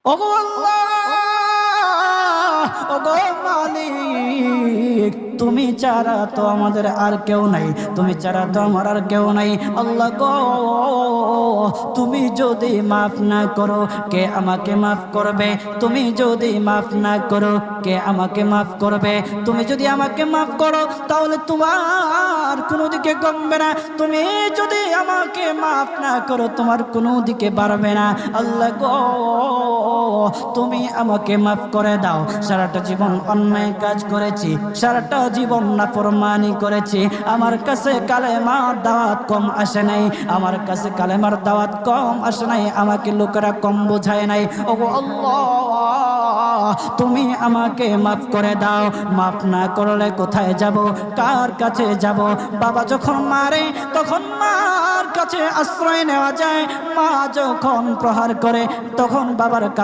ওগো আল্লাহ, ওগো মালিক, তুমি ছাড়া তো আমাদের আর কেউ নাই, তুমি ছাড়া তো আমার আর কেউ নাই। আল্লাহ গো, তুমি যদি মাফ না করো কে আমাকে মাফ করবে? তুমি যদি মাফ না করো কে আমাকে মাফ করবে? তুমি যদি আমাকে মাফ করো তাহলে তোমার কোনো দিকে কমবে না, তুমি যদি আমাকে মাফ না করো তোমার কোনো দিকে বাড়বে না। আল্লাহ গো, তুমি আমাকে মাফ করে দাও। সারাটা জীবন অন্যায় কাজ করেছি, সারাটা জীবন নাফরমানি করেছি, আমার কাছে কালেমার দাওয়াত কম আসে নাই, আমার কাছে কালেমার দাওয়াত কম আসে নাই, আমাকে লোকেরা কম বোঝায় নাই। ওগো আল্লাহ, তুমি আমাকে মাফ করে দাও। মাফ না করলে কোথায় যাব, কার কাছে যাব? বাবা যখন মারে তখন মার কাছে আশ্রয় নেওয়া যায়, মা যখন প্রহার করে তখন বাবার কাছে